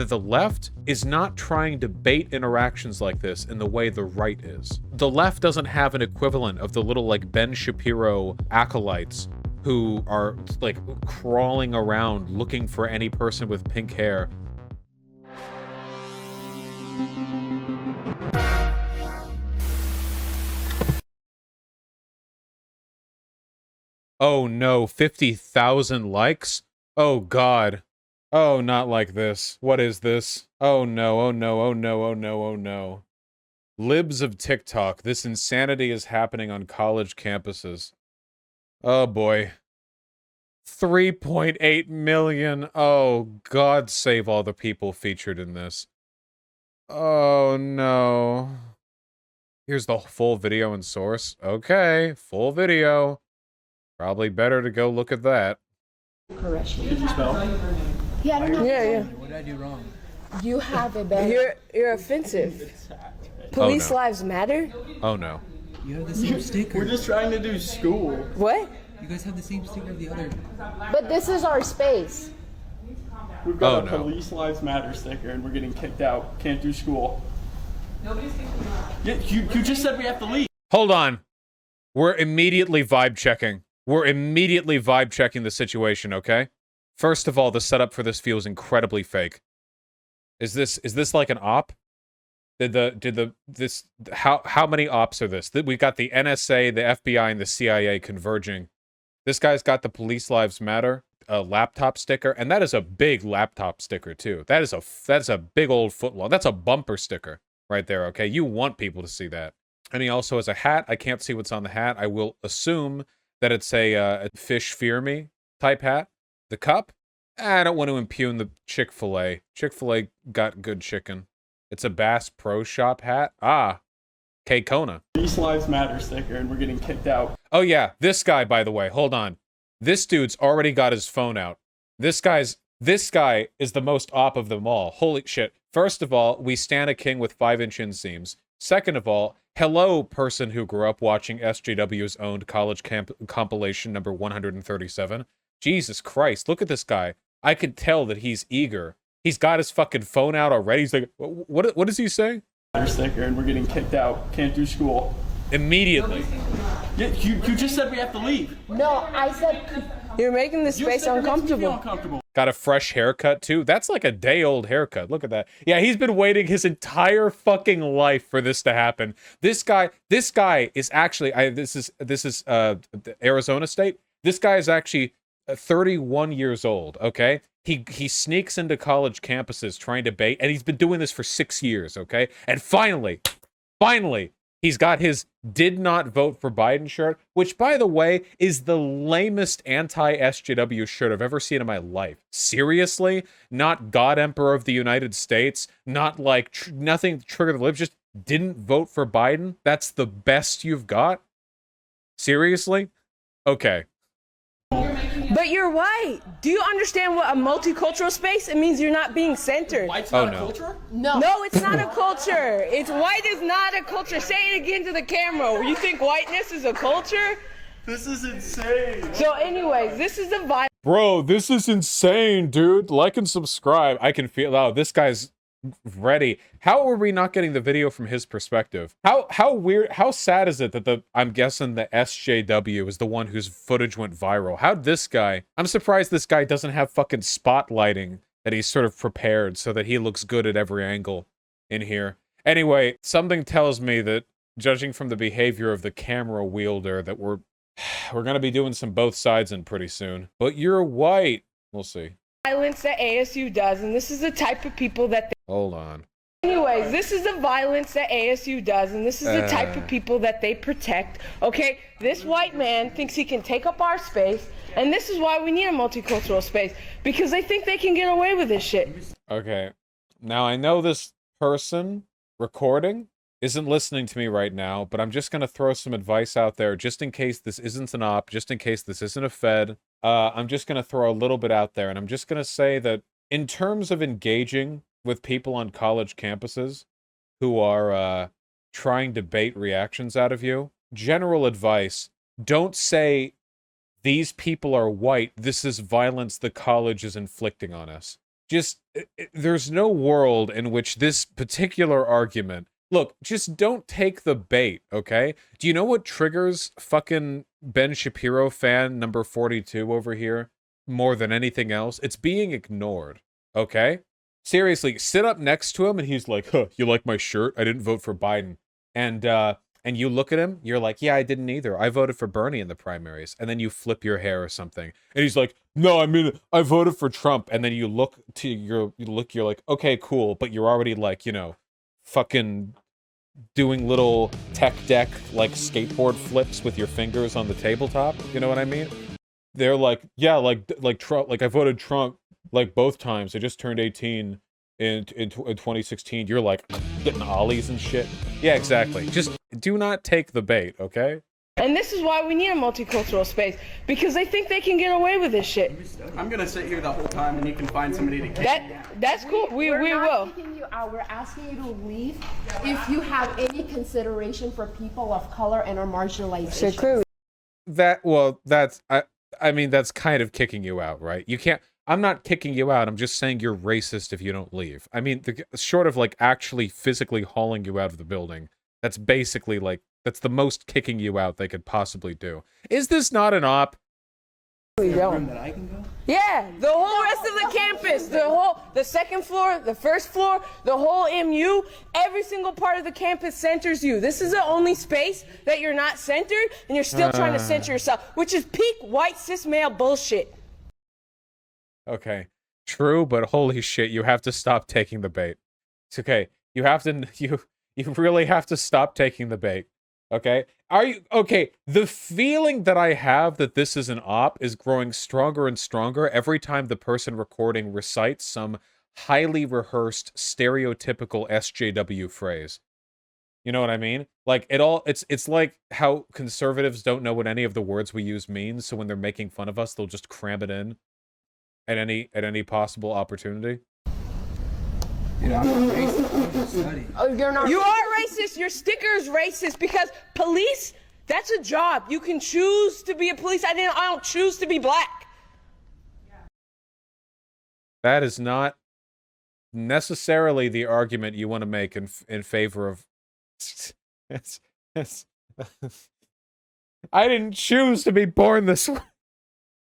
that the left is not trying to bait interactions like this in the way the right is. The left doesn't have an equivalent of the little, like, Ben Shapiro acolytes who are, like, crawling around looking for any person with pink hair. Oh no, 50,000 likes? Oh god. Oh, not like this. What is this? Oh no, oh no, oh no, oh no, oh no. Libs of TikTok. This insanity is happening on college campuses. Oh boy. 3.8 million. Oh, God save all the people featured in this. Oh no. Here's the full video and source. Okay, full video. Probably better to go look at that. Correction. Did you spell? Yeah, I don't know. Yeah. What did I do wrong? You have a bad. You're offensive. Police no. lives matter? Oh no. You have the same sticker. We're just trying to do school. What? You guys have the same sticker of the other. But this is our space. We've got Oh, a no. Police Lives Matter sticker and we're getting kicked out. Can't do school. Nobody's kicking out. Yeah, you just said we have to leave. Hold on. We're immediately vibe checking. We're immediately vibe checking the situation, okay? First of all, the setup for this feels incredibly fake. Is this like an op? How many ops are this? We got the NSA, the FBI, and the CIA converging. This guy's got the Police Lives Matter laptop sticker, and that is a big laptop sticker too. That's a big old footlong. That's a bumper sticker right there, okay? You want people to see that. And he also has a hat. I can't see what's on the hat. I will assume that it's a fish fear me type hat. The cup? I don't want to impugn the Chick-fil-A. Chick-fil-A got good chicken. It's a Bass Pro Shop hat. Ah, K-Kona. Police Lives Matter sticker and we're getting kicked out. Oh yeah, this guy, by the way, hold on. This dude's already got his phone out. This guy is the most op of them all. Holy shit. First of all, we stand a king with 5-inch inseams. Second of all, hello, person who grew up watching SJW's owned college compilation number 137. Jesus Christ, look at this guy. I could tell that he's eager. He's got his fucking phone out already. He's like, what does he say? Matter sticker and we're getting kicked out. Can't do school. Immediately. Yeah, you just said we have to leave. No, I said. You're making the space uncomfortable. uncomfortable. Got a fresh haircut too. That's like a day-old haircut. Look at that. Yeah, he's been waiting his entire fucking life for this to happen. This guy is actually this is Arizona State. This guy is actually 31 years old, okay? He sneaks into college campuses trying to bait, and he's been doing this for 6 years, okay? And finally, he's got his did not vote for Biden shirt, which, by the way, is the lamest anti-SJW shirt I've ever seen in my life. Seriously? Not God Emperor of the United States, not like nothing to trigger the lips, just didn't vote for Biden? That's the best you've got? Seriously? Okay. But you're white. Do you understand what a multicultural space? It means you're not being centered. White's Oh, not a no. culture? No, it's not a culture. It's white is not a culture. Say it again to the camera. You think whiteness is a culture? This is insane. So anyways, this is the vibe. Bro, this is insane, dude. Like and subscribe. I can feel, oh, this guy's ready. How are we not getting the video from his perspective? How weird, how sad is it that I'm guessing the SJW is the one whose footage went viral? How'd this guy, I'm surprised this guy doesn't have fucking spotlighting that he's sort of prepared so that he looks good at every angle in here. Anyway, something tells me that, judging from the behavior of the camera wielder, that we're gonna be doing some both sides in pretty soon. But you're white. We'll see. Violence that ASU does, and this is the type of people that Hold on. anyways, this is the violence that ASU does, and this is the type of people that they protect. Okay, this white man thinks he can take up our space, and this is why we need a multicultural space, because they think they can get away with this shit. Okay. Now I know this person recording isn't listening to me right now, but I'm just gonna throw some advice out there just in case this isn't an op, just in case this isn't a fed. I'm just gonna throw a little bit out there, and I'm just gonna say that in terms of engaging with people on college campuses who are trying to bait reactions out of you, general advice, don't say, these people are white, this is violence the college is inflicting on us. just there's no world in which this particular argument. Look, just don't take the bait, okay? Do you know what triggers fucking Ben Shapiro fan number 42 over here more than anything else? It's being ignored, okay? Seriously, sit up next to him and he's like, huh, you like my shirt? I didn't vote for Biden. And you look at him, you're like, yeah, I didn't either. I voted for Bernie in the primaries. And then you flip your hair or something. And he's like, no, I mean, I voted for Trump. And then you look to you're like, okay, cool. But you're already like, you know, fucking doing little tech deck, like skateboard flips with your fingers on the tabletop. You know what I mean? They're like, yeah, like Trump, like I voted Trump like both times. I just turned 18 in 2016. You're like getting ollies and shit. Yeah, exactly. Just do not take the bait, okay? And this is why we need a multicultural space, because they think they can get away with this shit. I'm gonna sit here the whole time and you can find somebody to kick me out. That's cool. We We're will. not kicking you out. We're asking you to leave if you have any consideration for people of color and our marginalization. I mean, that's kind of kicking you out, right? You can't. I'm not kicking you out. I'm just saying you're racist if you don't leave. I mean, short of like actually physically hauling you out of the building, that's basically like, that's the most kicking you out they could possibly do. Is this not an op? Room that I can go? Yeah, the whole rest of the campus, the second floor, the first floor, the whole MU, every single part of the campus centers you. This is the only space that you're not centered, and you're still trying to center yourself, which is peak white cis male bullshit. Okay, true, but holy shit, you have to stop taking the bait. It's okay. You have to, you really have to stop taking the bait. Okay? Are you, okay, the feeling that I have that this is an op is growing stronger and stronger every time the person recording recites some highly rehearsed, stereotypical SJW phrase. You know what I mean? Like, it's like how conservatives don't know what any of the words we use means, so when they're making fun of us, they'll just cram it in at any possible opportunity. Dude, I'm not racist. I'm just studying. Oh, you're not. You are racist. Your sticker is racist because police, that's a job. You can choose to be a police. I don't choose to be black. That is not necessarily the argument you want to make in favor of. I didn't choose to be born this way.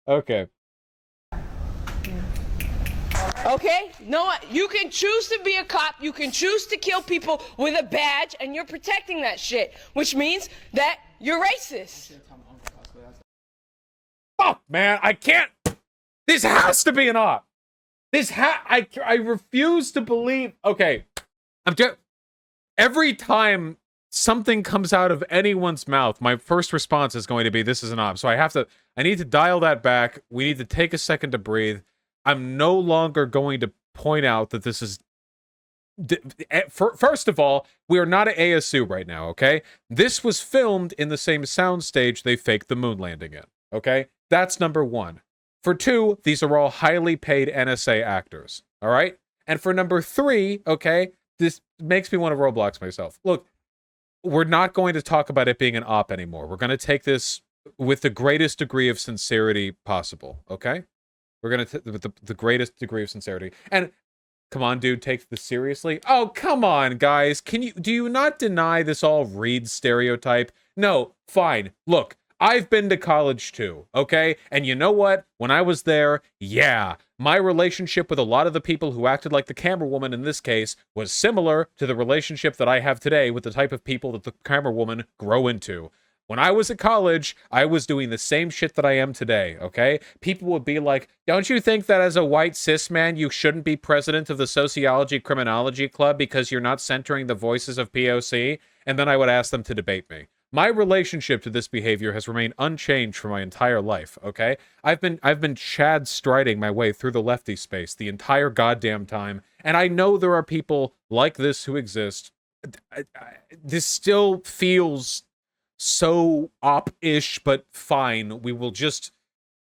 Okay. Okay? No, you can choose to be a cop. You can choose to kill people with a badge, and you're protecting that shit, which means that you're racist. Fuck, man, I can't. This has to be an op. I refuse to believe. Okay, every time something comes out of anyone's mouth, my first response is going to be, this is an op. So I need to dial that back. We need to take a second to breathe. I'm no longer going to point out that this is... First of all, we are not at ASU right now, okay? This was filmed in the same soundstage they faked the moon landing in, okay? That's number one. For two, these are all highly paid NSA actors, all right? And for number three, okay, this makes me want to Roblox myself. Look, we're not going to talk about it being an op anymore. We're going to take this with the greatest degree of sincerity possible, okay? We're going to, with the greatest degree of sincerity. And, come on, dude, take this seriously. Oh, come on, guys. Do you not deny this all Reed stereotype? No, fine. Look, I've been to college too, okay? And you know what? When I was there, yeah, my relationship with a lot of the people who acted like the camera woman in this case was similar to the relationship that I have today with the type of people that the camera woman grow into. When I was at college, I was doing the same shit that I am today, okay? People would be like, don't you think that as a white cis man, you shouldn't be president of the Sociology Criminology Club because you're not centering the voices of POC? And then I would ask them to debate me. My relationship to this behavior has remained unchanged for my entire life, okay? I've been Chad striding my way through the lefty space the entire goddamn time, and I know there are people like this who exist. This still feels so op-ish, but fine. We will just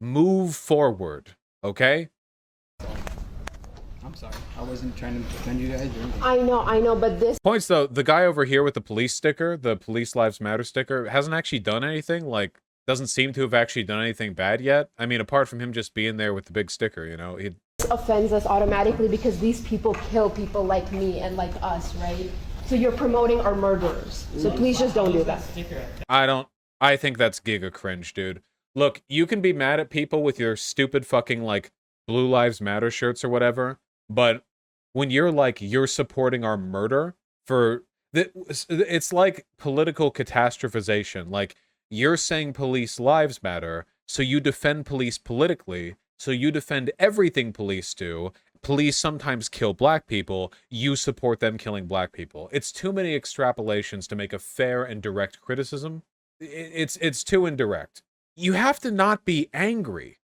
move forward, okay? I'm sorry. I wasn't trying to defend you guys or anything. I know, but this... Points, though, the guy over here with the police sticker, the Police Lives Matter sticker, hasn't actually done anything. Like, doesn't seem to have actually done anything bad yet. I mean, apart from him just being there with the big sticker, you know? offends us automatically because these people kill people like me and like us, right? So you're promoting our murderers. So please just don't do that. I think that's giga cringe, dude. Look, you can be mad at people with your stupid fucking, like, Blue Lives Matter shirts or whatever, but when you're like, you're supporting our murder for... It's like political catastrophization. Like, you're saying police lives matter, so you defend police politically, so you defend everything police do. Police sometimes kill black people, you support them killing black people. It's too many extrapolations to make a fair and direct criticism. It's too indirect. You have to not be angry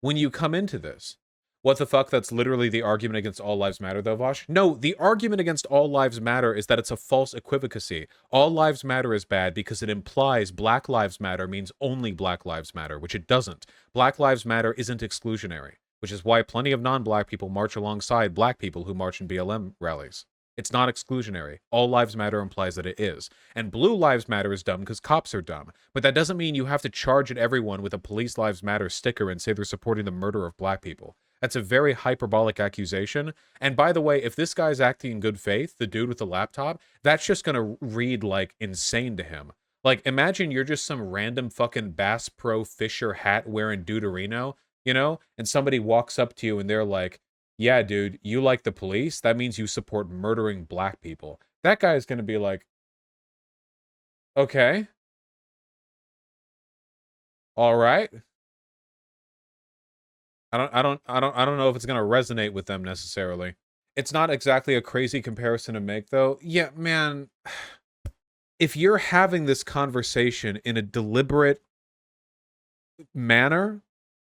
when you come into this. What the fuck? That's literally the argument against all lives matter, though, Vosh? No, the argument against all lives matter is that it's a false equivocacy. All lives matter is bad because it implies Black Lives Matter means only Black Lives Matter, which it doesn't. Black Lives Matter isn't exclusionary, which is why plenty of non-black people march alongside black people who march in BLM rallies. It's not exclusionary. All lives matter implies that it is. And Blue Lives Matter is dumb because cops are dumb. But that doesn't mean you have to charge at everyone with a Police Lives Matter sticker and say they're supporting the murder of black people. That's a very hyperbolic accusation. And by the way, if this guy's acting in good faith, the dude with the laptop, that's just gonna read like insane to him. Like, imagine you're just some random fucking Bass Pro Fisher hat wearing Deuterino, you know? And somebody walks up to you and they're like, yeah, dude, you like the police? That means you support murdering black people. That guy's gonna be like, okay. All right. I don't know if it's gonna resonate with them necessarily. It's not exactly a crazy comparison to make, though. Yeah, man, if you're having this conversation in a deliberate manner,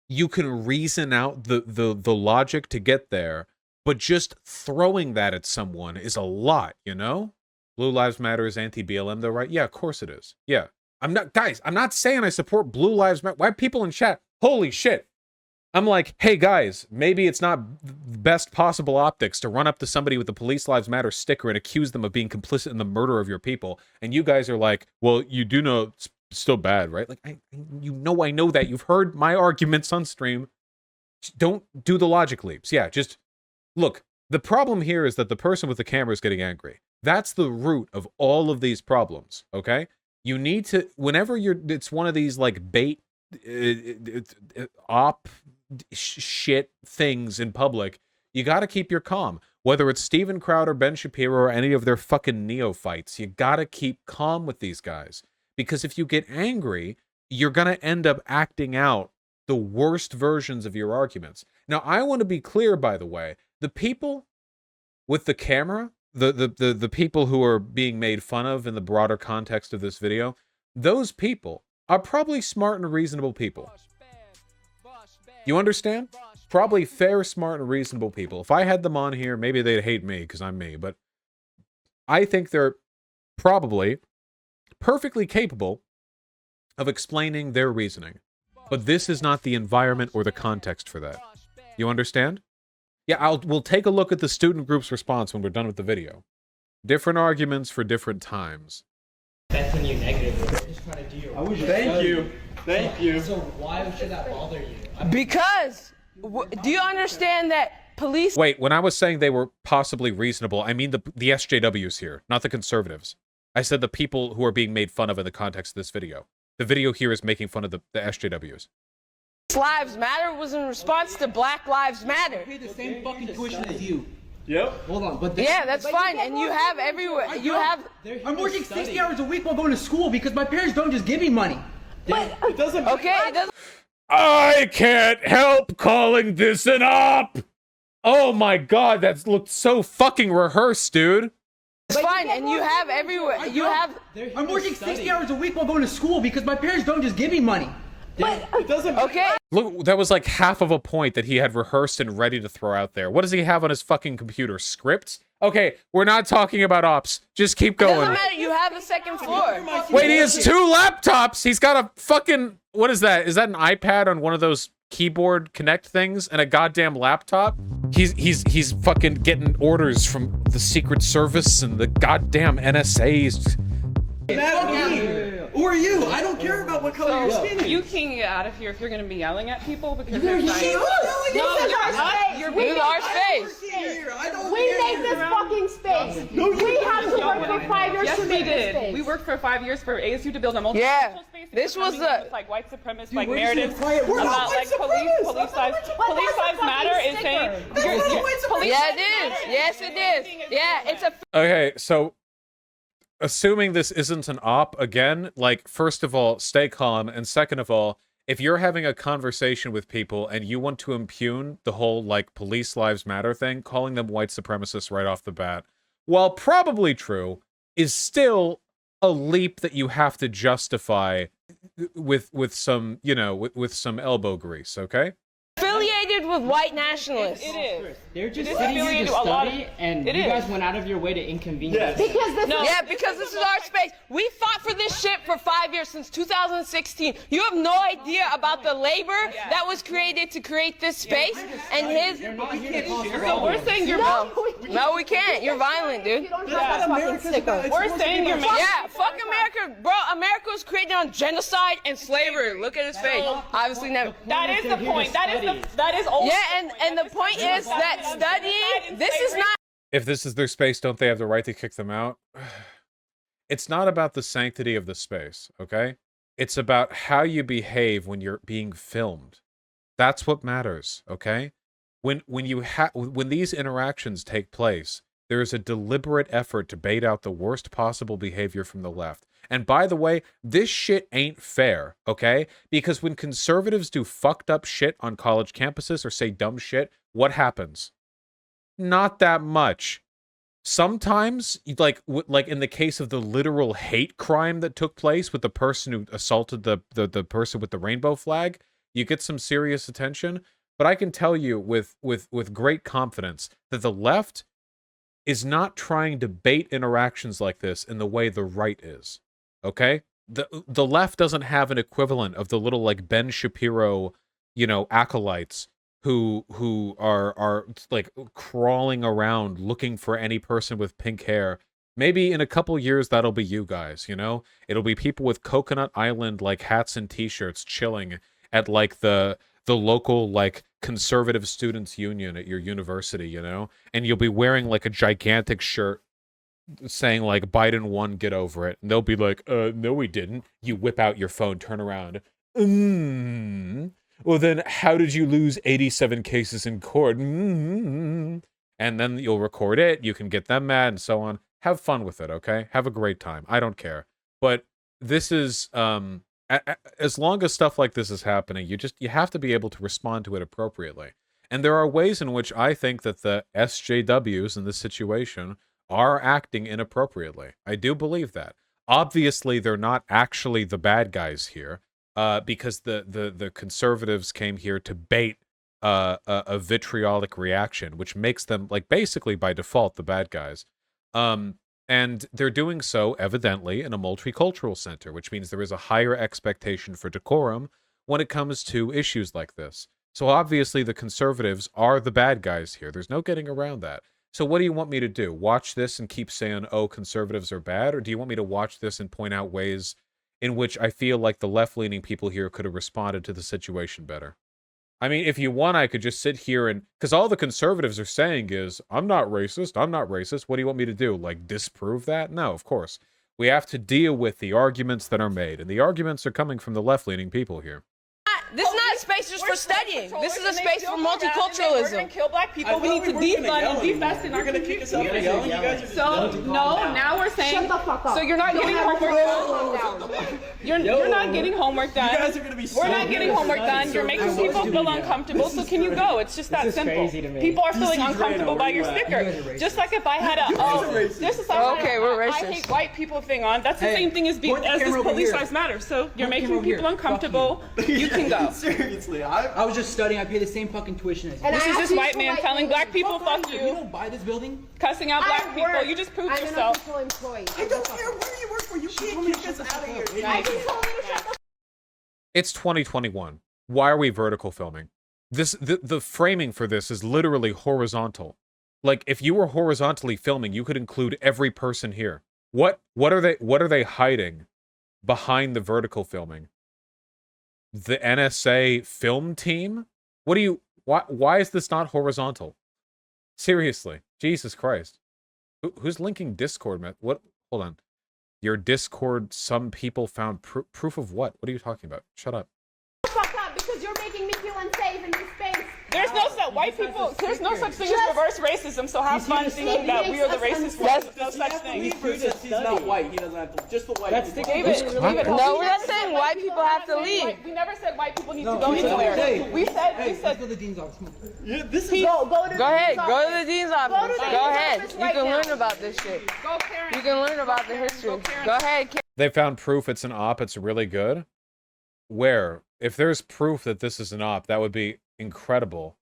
you can reason out the logic to get there, but just throwing that at someone is a lot, you know? Blue Lives Matter is anti-BLM, though, right? Yeah, of course it is. Yeah. I'm not saying I support Blue Lives Matter. Why people in chat? Holy shit. I'm like, hey guys, maybe it's not the best possible optics to run up to somebody with the Police Lives Matter sticker and accuse them of being complicit in the murder of your people. And you guys are like, well, you do know it's still bad, right? Like, I know that. You've heard my arguments on stream. Just don't do the logic leaps. Yeah, just look. The problem here is that the person with the camera is getting angry. That's the root of all of these problems, okay? You need to, whenever it's one of these like bait shit things in public, you got to keep your calm. Whether it's Steven Crowder, Ben Shapiro, or any of their fucking neophytes, you got to keep calm with these guys. Because if you get angry, you're going to end up acting out the worst versions of your arguments. Now, I want to be clear, by the way, the people with the camera, the people who are being made fun of in the broader context of this video, those people are probably smart and reasonable people. You understand? Probably fair, smart, and reasonable people. If I had them on here, maybe they'd hate me because I'm me, but I think they're probably perfectly capable of explaining their reasoning. But this is not the environment or the context for that. You understand? Yeah, we'll take a look at the student group's response when we're done with the video. Different arguments for different times. Affecting you negatively. They're just trying to do your work. Thank you. So why should that bother you? Because, do you understand that police... Wait, when I was saying they were possibly reasonable, I mean the SJWs here, not the conservatives. I said the people who are being made fun of in the context of this video. The video here is making fun of the SJWs. Lives Matter was in response to Black Lives Matter. I pay the same fucking tuition as you. Yep. Hold on, but Yeah, that's fine, and you have everywhere. You have... I'm working 60 hours a week while going to school because my parents don't just give me money. It doesn't. Okay, it doesn't... I can't help calling this an op! Oh my god, that looked so fucking rehearsed, dude. It's fine, and you have everywhere. You have... I'm working 60 hours a week while going to school because my parents don't just give me money. It doesn't. Okay. Look, that was like half of a point that he had rehearsed and ready to throw out there. What does he have on his fucking computer? Scripts? Okay, we're not talking about ops. Just keep going. Doesn't matter, you have a second floor. Wait, he has 2 laptops! He's got a fucking... What is that? Is that an iPad on one of those keyboard connect things and a goddamn laptop? He's fucking getting orders from the Secret Service and the goddamn NSA. Mad at me. Who are you? I don't care about what color your skin is. You can get out of here if you're gonna be yelling at people because You're they're yelling trying. This is our space. This is our space. We made this fucking space. We have to work for 5 years Yes, to we make this did. space. We worked for 5 years for ASU to build a multicultural Yeah. space. This was Coming in the- with, like white supremacist Dude, like we're just narratives gonna play it. We're not about white like police supremacists. size police that's a size matter fucking is saying sticker. you're, police Yeah, size it is. matter Yes, it is. saying Yeah, it's a Okay, so assuming this isn't an op again, like, first of all, stay calm, and second of all, if you're having a conversation with people and you want to impugn the whole, like, police lives matter thing, calling them white supremacists right off the bat, while probably true, is still a leap that you have to justify with some, you know, with some elbow grease, okay? affiliated with white nationalists. It is. They're just is sitting here affiliated to to a lot study, of- and it you is. guys went out of your way to inconvenience. Yes. Because this is Yeah, because this is our space. We fought for this shit for 5 years, since 2016. You have no idea about the labor that was created to create this space, and his... They're not here to cause So trouble. we're saying you're No, we can't. You're violent, dude. You don't have that fucking sticker. we're saying you're making Yeah, fuck America. Bro, America was created on genocide and slavery. Look at his face. Obviously never... that is the point. That is old. Yeah, and the point is that studying, this is not... If this is their space, don't they have the right to kick them out? It's not about the sanctity of the space, okay? It's about how you behave when you're being filmed. That's what matters, okay? When these interactions take place, there is a deliberate effort to bait out the worst possible behavior from the left. And by the way, this shit ain't fair, okay? Because when conservatives do fucked up shit on college campuses or say dumb shit, what happens? Not that much. Sometimes, like in the case of the literal hate crime that took place with the person who assaulted the person with the rainbow flag, you get some serious attention. But I can tell you with great confidence that the left is not trying to bait interactions like this in the way the right is. Okay? The left doesn't have an equivalent of the little, like, Ben Shapiro, you know, acolytes who are like crawling around looking for any person with pink hair. Maybe in a couple years that'll be you guys, you know? It'll be people with Coconut Island like hats and t-shirts chilling at like the local like conservative students union at your university, you know? And you'll be wearing like a gigantic shirt saying like Biden won, get over it. And they'll be like, no we didn't. You whip out your phone, turn around. Well then how did you lose 87 cases in court? And then you'll record it, you can get them mad and so on. Have fun with it, okay? Have a great time. I don't care. But this is as long as stuff like this is happening, you have to be able to respond to it appropriately. And there are ways in which I think that the SJWs in this situation are acting inappropriately. I do believe that. Obviously, they're not actually the bad guys here, because the conservatives came here to bait a vitriolic reaction, which makes them, like, basically by default the bad guys. And they're doing so, evidently, in a multicultural center, which means there is a higher expectation for decorum when it comes to issues like this. So obviously the conservatives are the bad guys here. There's no getting around that. So what do you want me to do? Watch this and keep saying, oh, conservatives are bad? Or do you want me to watch this and point out ways in which I feel like the left-leaning people here could have responded to the situation better? I mean, if you want, I could just sit here and... Because all the conservatives are saying is, I'm not racist, I'm not racist. What do you want me to do? Like, disprove that? No, of course. We have to deal with the arguments that are made. And the arguments are coming from the left-leaning people here. This is not a space just for studying. This is a space for We're gonna multiculturalism. kill black people. We need to defund and defest in our community. You're gonna kick us out. So no, now we're saying. Shut the fuck up. So you're not getting homework done. You're not getting homework done. You guys are gonna be We're not getting homework done. You're making people feel uncomfortable. So can you go? It's just that is simple. crazy to me. People are feeling DC uncomfortable Drano, by where your you at? sticker. You guys are racist. Just like if I had a just as Okay, we're I racist. hate white people thing on. That's the Hey, same thing as point the this camera over police here. lives matter. So you're the making camera over people here. uncomfortable. You can go. Seriously, I was just studying. I pay the same fucking tuition as you. And This I is asked this you white for man white telling women. black people fuck You you, don't buy this building? cussing out black I people. work. You just proved I'm yourself. an official employee. I don't care where you work for. You can't kick us out of here. I just told you to shut the It's 2021. Why are we vertical filming? The framing for this is literally horizontal. Like, if you were horizontally filming, you could include every person here. What are they hiding behind the vertical filming? The NSA film team? What do you why is this not horizontal? Seriously. Jesus Christ. Who's linking Discord, man? What? Hold on. Your Discord, some people found proof of what? What are you talking about? Shut up. Fuck up because you're making me feel unsafe in this space. There's no such white people. There's no such thing as reverse racism. So have fun thinking that we are the racist ones. No such thing. He's not white. He doesn't have to. Just the white. That's people. Leave it. No, we're not saying white people have to leave. We never said white people need to go anywhere. We said. Let's go to the dean's office. Yeah, this is. Go to Go ahead. Go to the dean's office. to the Go dean's ahead. office You right can now. learn about this shit. Go, Karen. You can learn about the history. Go ahead, Karen. They found proof it's an op. It's really good. Where? If there's proof that this is an op, that would be incredible.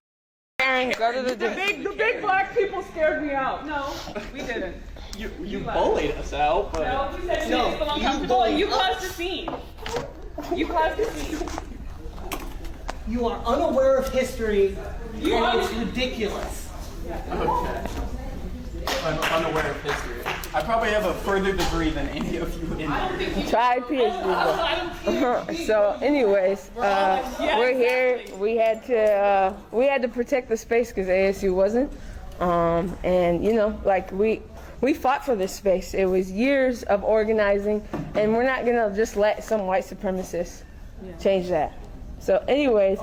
Go to the The big black people scared me out. No, we didn't. You bullied us out, but. No, you said she didn't feel uncomfortable and you caused the scene. You caused the scene. You are unaware of history, You and are- it's ridiculous. Okay. I'm unaware of history. I probably have a further degree than any of you in there. Try PhD. So, anyways, we're here. We had to protect the space because ASU wasn't. And you know, like we fought for this space. It was years of organizing, and we're not gonna just let some white supremacists change that. So, anyways,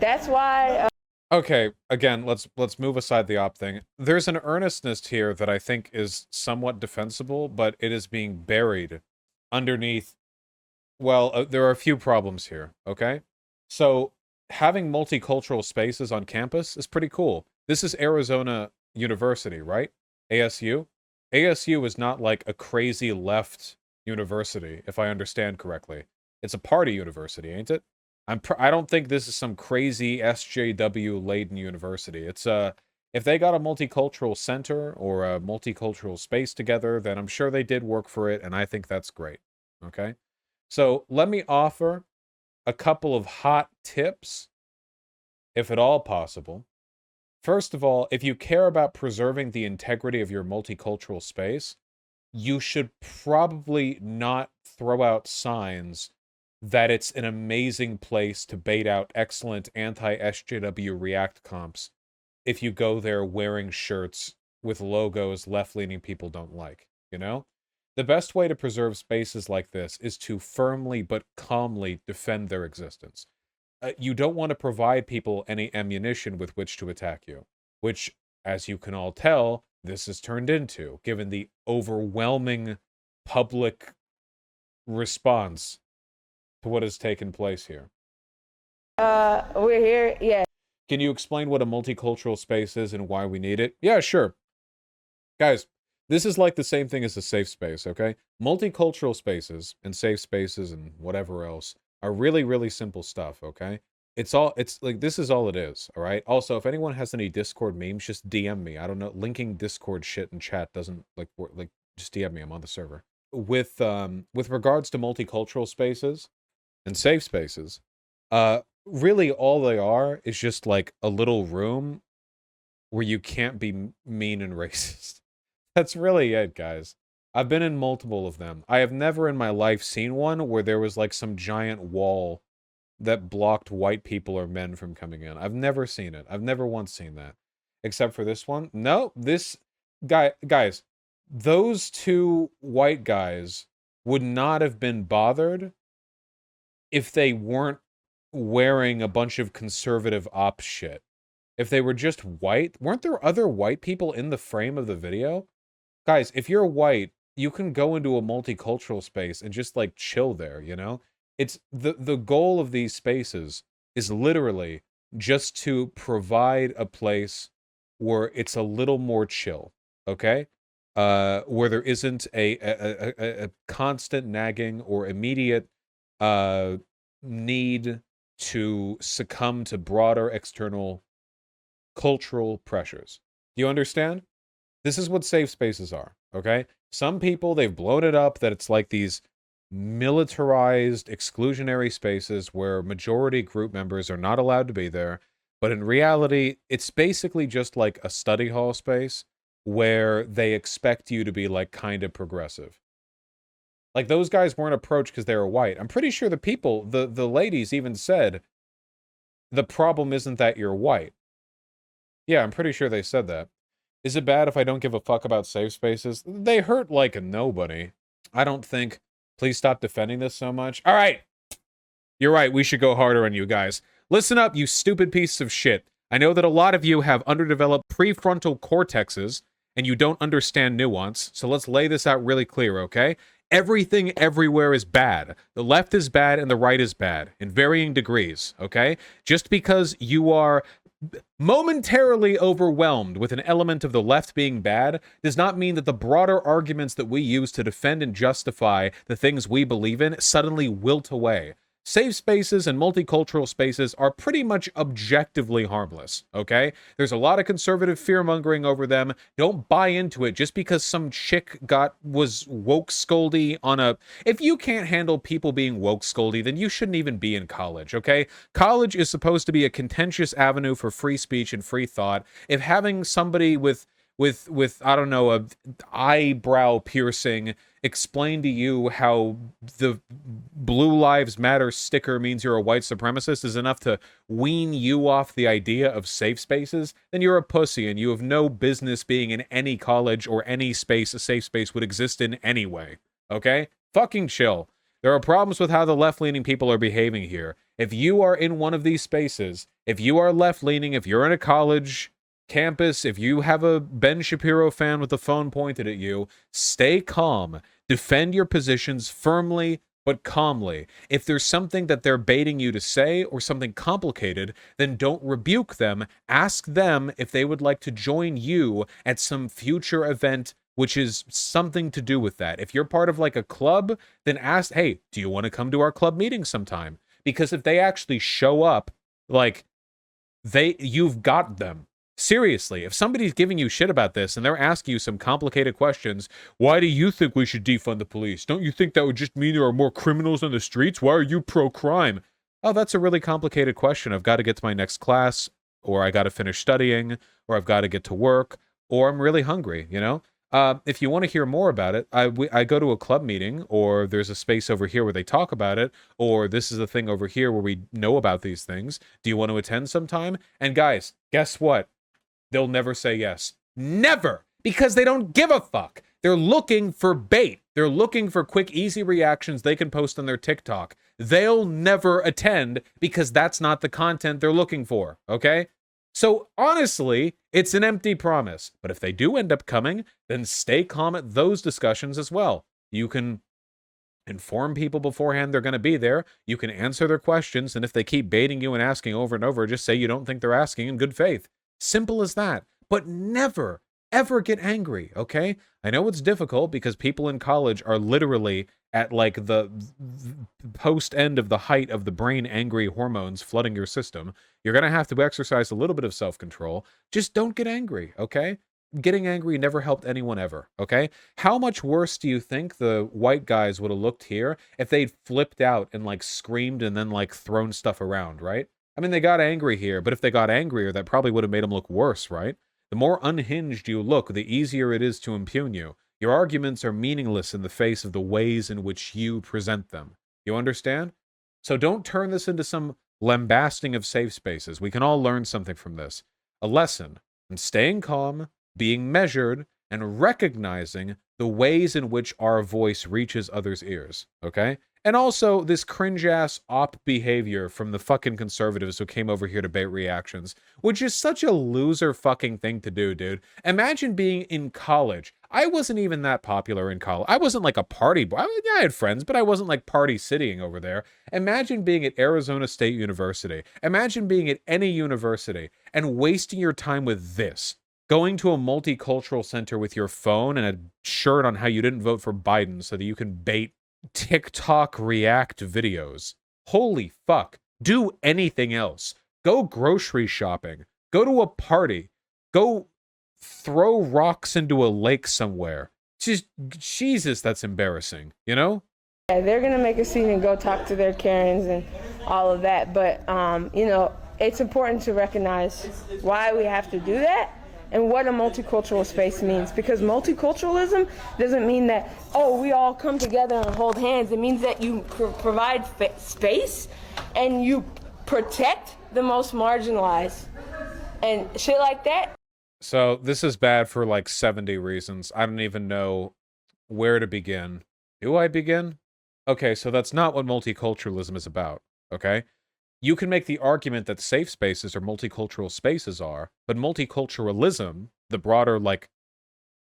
that's why. Okay, again, let's move aside the op thing. There's an earnestness here that I think is somewhat defensible, but it is being buried underneath. Well, there are a few problems here, okay? So, having multicultural spaces on campus is pretty cool. This is Arizona University, right? ASU? ASU is not like a crazy left university, if I understand correctly. It's a party university, ain't it? I don't think this is some crazy SJW-laden university. It's if they got a multicultural center or a multicultural space together, then I'm sure they did work for it, and I think that's great. Okay? So let me offer a couple of hot tips, if at all possible. First of all, if you care about preserving the integrity of your multicultural space, you should probably not throw out signs that it's an amazing place to bait out excellent anti-SJW React comps if you go there wearing shirts with logos left-leaning people don't like, you know? The best way to preserve spaces like this is to firmly but calmly defend their existence. You don't want to provide people any ammunition with which to attack you, which, as you can all tell, this has turned into, given the overwhelming public response to what has taken place here. We're here, yeah. Can you explain what a multicultural space is and why we need it? Yeah, sure. Guys, this is like the same thing as a safe space, okay? Multicultural spaces and safe spaces and whatever else are really, really simple stuff, okay? It's like, this is all it is, all right? Also, if anyone has any Discord memes, just DM me. I don't know, linking Discord shit in chat doesn't, just DM me, I'm on the server. With regards to multicultural spaces and safe spaces, really all they are is just like a little room where you can't be mean and racist. That's really it, guys. I've been in multiple of them. I have never in my life seen one where there was like some giant wall that blocked white people or men from coming in. I've never seen it. I've never once seen that. Except for this one. No, this guys, those two white guys would not have been bothered if they weren't wearing a bunch of conservative op shit. If they were just white, weren't there other white people in the frame of the video? Guys, if you're white, you can go into a multicultural space and just like chill there, you know? It's the goal of these spaces is literally just to provide a place where it's a little more chill, okay? Where there isn't a constant nagging or immediate need to succumb to broader external cultural pressures. Do you understand? This is what safe spaces are, okay? Some people, they've blown it up that it's like these militarized, exclusionary spaces where majority group members are not allowed to be there. But in reality, it's basically just like a study hall space where they expect you to be like kind of progressive. Like those guys weren't approached because they were white. I'm pretty sure the people, the ladies even said, the problem isn't that you're white. Yeah, I'm pretty sure they said that. Is it bad if I don't give a fuck about safe spaces? They hurt like nobody. I don't think. Please stop defending this so much. All right. You're right. We should go harder on you guys. Listen up, you stupid pieces of shit. I know that a lot of you have underdeveloped prefrontal cortexes and you don't understand nuance. So let's lay this out really clear, okay? Everything everywhere is bad. The left is bad and the right is bad in varying degrees, okay? Just because you are momentarily overwhelmed with an element of the left being bad does not mean that the broader arguments that we use to defend and justify the things we believe in suddenly wilt away. Safe spaces and multicultural spaces are pretty much objectively harmless, okay? There's a lot of conservative fear-mongering over them. Don't buy into it just because some chick was woke scoldy on a... If you can't handle people being woke scoldy, then you shouldn't even be in college, okay? College is supposed to be a contentious avenue for free speech and free thought. If having somebody with I don't know, a eyebrow piercing explain to you how the Blue Lives Matter sticker means you're a white supremacist is enough to wean you off the idea of safe spaces, then you're a pussy and you have no business being in any college or any space a safe space would exist in anyway, okay? Fucking chill. There are problems with how the left-leaning people are behaving here. If you are in one of these spaces, if you are left-leaning, if you're in a college campus, if you have a Ben Shapiro fan with a phone pointed at you, stay calm. Defend your positions firmly but calmly. If there's something that they're baiting you to say or something complicated, then don't rebuke them. Ask them if they would like to join you at some future event which is something to do with that. If you're part of like a club, then ask, hey, do you want to come to our club meeting sometime? Because if they actually show up, like, you've got them. Seriously, if somebody's giving you shit about this and they're asking you some complicated questions, why do you think we should defund the police? Don't you think that would just mean there are more criminals on the streets? Why are you pro-crime? Oh, that's a really complicated question. I've got to get to my next class, or I got to finish studying, or I've got to get to work, or I'm really hungry, you know? If you want to hear more about it, I go to a club meeting, or there's a space over here where they talk about it, or this is a thing over here where we know about these things. Do you want to attend sometime? And guys, guess what? They'll never say yes. Never! Because they don't give a fuck. They're looking for bait. They're looking for quick, easy reactions they can post on their TikTok. They'll never attend because that's not the content they're looking for, okay? So honestly, it's an empty promise. But if they do end up coming, then stay calm at those discussions as well. You can inform people beforehand they're going to be there. You can answer their questions. And if they keep baiting you and asking over and over, just say you don't think they're asking in good faith. Simple as that. But never, ever get angry, okay? I know it's difficult because people in college are literally at like the post end of the height of the brain angry hormones flooding your system. You're going to have to exercise a little bit of self-control. Just don't get angry, okay? Getting angry never helped anyone ever, okay? How much worse do you think the white guys would have looked here if they'd flipped out and like screamed and then like thrown stuff around, right? I mean, they got angry here, but if they got angrier, that probably would have made them look worse, right? The more unhinged you look, the easier it is to impugn you. Your arguments are meaningless in the face of the ways in which you present them. You understand? So don't turn this into some lambasting of safe spaces. We can all learn something from this. A lesson in staying calm, being measured, and recognizing the ways in which our voice reaches others' ears, okay? And also, this cringe-ass op behavior from the fucking conservatives who came over here to bait reactions, which is such a loser fucking thing to do, dude. Imagine being in college. I wasn't even that popular in college. I wasn't like a party boy. I had friends, but I wasn't like party citying over there. Imagine being at Arizona State University. Imagine being at any university and wasting your time with this. Going to a multicultural center with your phone and a shirt on how you didn't vote for Biden so that you can bait TikTok react videos. Holy fuck. Do anything else. Go grocery shopping. Go to a party. Go throw rocks into a lake somewhere. Just, Jesus, that's embarrassing, you know? Yeah, they're going to make a scene and go talk to their Karens and all of that. But, you know, it's important to recognize why we have to do that. and what a multicultural space means. Because multiculturalism doesn't mean that, oh, we all come together and hold hands. It means that you provide space and you protect the most marginalized and shit like that. So this is bad for like 70 reasons. I don't even know where to begin. Do I begin? Okay, so that's not what multiculturalism is about, okay? You can make the argument that safe spaces or multicultural spaces are, but multiculturalism, the broader, like,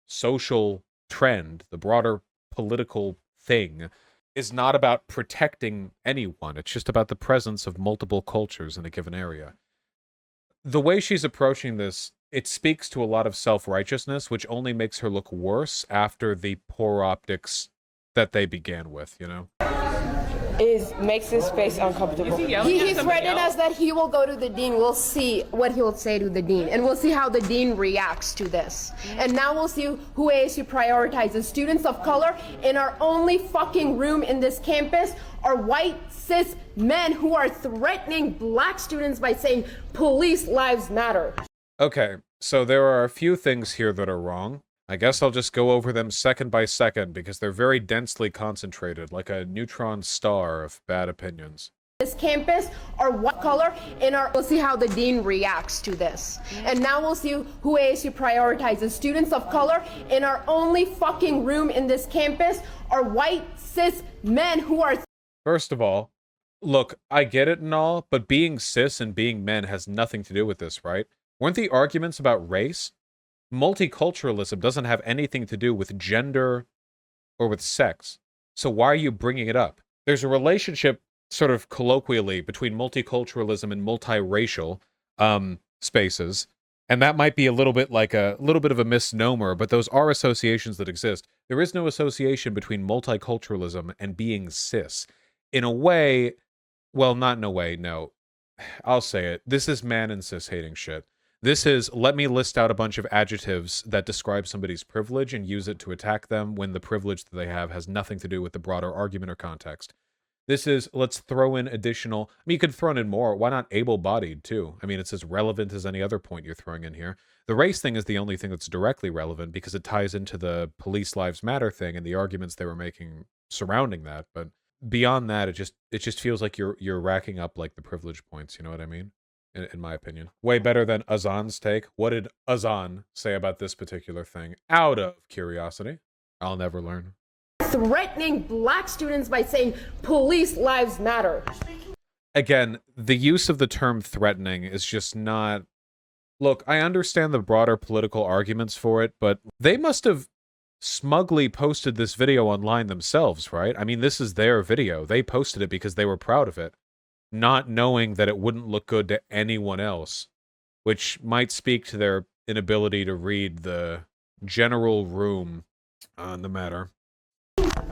social trend, the broader political thing, is not about protecting anyone. It's just about the presence of multiple cultures in a given area. The way she's approaching this, it speaks to a lot of self-righteousness, which only makes her look worse after the poor optics that they began with, you know? Makes this space uncomfortable. He threatened us that he will go to the dean. We'll see what he'll say to the dean, and we'll see how the dean reacts to this. And now we'll see who ASU prioritizes. Students of color in our only fucking room in this campus are white cis men who are threatening black students by saying police lives matter. Okay, so there are a few things here that are wrong. I guess I'll just go over them second by second because they're very densely concentrated, like a neutron star of bad opinions. This campus are white color in our. We'll see how the dean reacts to this. And now we'll see who ASU prioritizes. Students of color in our only fucking room in this campus are white cis men who are. First of all, look, I get it and all, but being cis and being men has nothing to do with this, right? Weren't the arguments about race? Multiculturalism doesn't have anything to do with gender or with sex. So why are you bringing it up? There's a relationship, sort of colloquially, between multiculturalism and multiracial spaces, and that might be a little bit of a misnomer, but those are associations that exist. There is no association between multiculturalism and being cis. In a way, well, not in a way, no. I'll say it. This is man and cis hating shit. This is, let me list out a bunch of adjectives that describe somebody's privilege and use it to attack them when the privilege that they have has nothing to do with the broader argument or context. This is, let's throw in additional, I mean, you could throw in more. Why not able-bodied, too? I mean, it's as relevant as any other point you're throwing in here. The race thing is the only thing that's directly relevant because it ties into the police lives matter thing and the arguments they were making surrounding that. But beyond that, it just feels like you're racking up, like, the privilege points, you know what I mean? In my opinion. Way better than Azan's take. What did Azan say about this particular thing? Out of curiosity. I'll never learn. Threatening black students by saying police lives matter. Again, the use of the term threatening is just not... Look, I understand the broader political arguments for it, but they must have smugly posted this video online themselves, right? I mean, this is their video. They posted it because they were proud of it, not knowing that it wouldn't look good to anyone else, which might speak to their inability to read the general room on the matter. That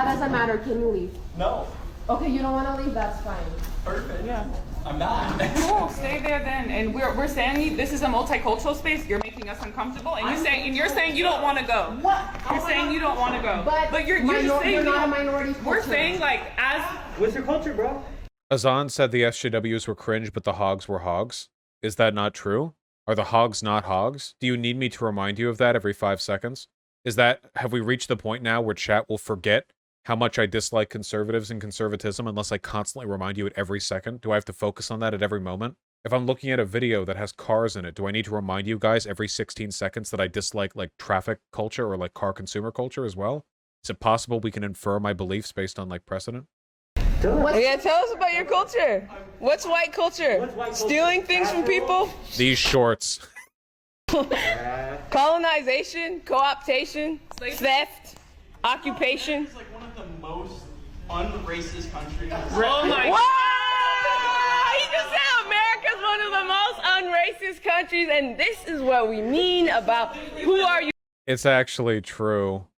doesn't matter. Can you leave? No. Okay, you don't want to leave? That's fine. Perfect. Yeah. I'm not. Cool, stay there then. And we're saying this is a multicultural space. You're making us uncomfortable, and you're saying you don't want to go. What? You're saying you don't want to go. But you're just saying you're not a minority culture. We're saying like as. What's your culture, bro? Azan said the SJWs were cringe, but the hogs were hogs. Is that not true? Are the hogs not hogs? Do you need me to remind you of that every 5 seconds? Have we reached the point now where chat will forget how much I dislike conservatives and conservatism unless I constantly remind you at every second? Do I have to focus on that at every moment? If I'm looking at a video that has cars in it, do I need to remind you guys every 16 seconds that I dislike, like, traffic culture or, like, car consumer culture as well? Is it possible we can infer my beliefs based on, like, precedent? Yeah, tell us about your culture. What's white culture? Stealing things from people? These shorts. Colonization, co-optation, theft, occupation. It's like one of the most un-racist countries. Oh my Whoa! He just said America's one of the most unracist countries, and this is what we mean about who are you. It's actually true.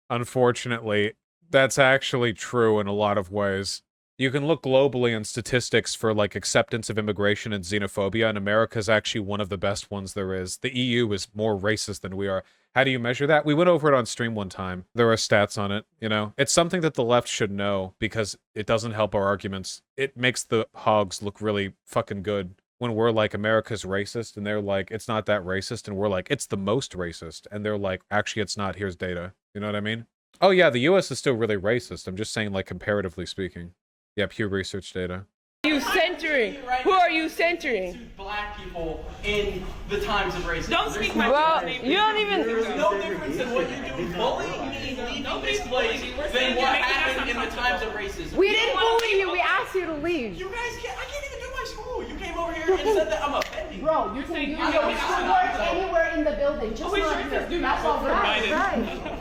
Unfortunately, that's actually true in a lot of ways. You can look globally in statistics for, like, acceptance of immigration and xenophobia, and America's actually one of the best ones there is. The EU is more racist than we are. How do you measure that? We went over it on stream one time. There are stats on it, you know? It's something that the left should know, because it doesn't help our arguments. It makes the hogs look really fucking good when we're like America's racist and they're like it's not that racist and we're like it's the most racist and they're like actually it's not, here's data. You know what I mean? Oh yeah, the US is still really racist. I'm just saying like comparatively speaking. Yeah, Pew Research data. You centering? Who are you centering? Black people in the times of racism. Don't speak my Well, name. you don't even. There's no difference in what you're doing bullying me and leaving this place than what happened in the times of racism. We didn't bully you. We asked you to leave. You guys can't. I can't even do my school. You came over here and said that I'm offending. Bro, you can work anywhere in the building, just not here. That's all right.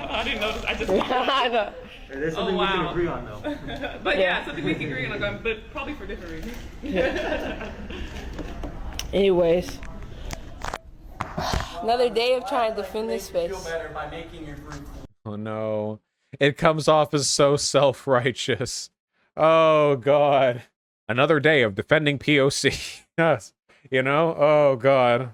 I didn't notice. I just. I know. There's something we can agree on, though. But yeah, something we can agree on, but probably for different reasons. Anyways, another day of trying to defend this space. Feel better by making your group. Oh no. It comes off as so self-righteous. Oh god. Another day of defending POC. Yes. You know? Oh god.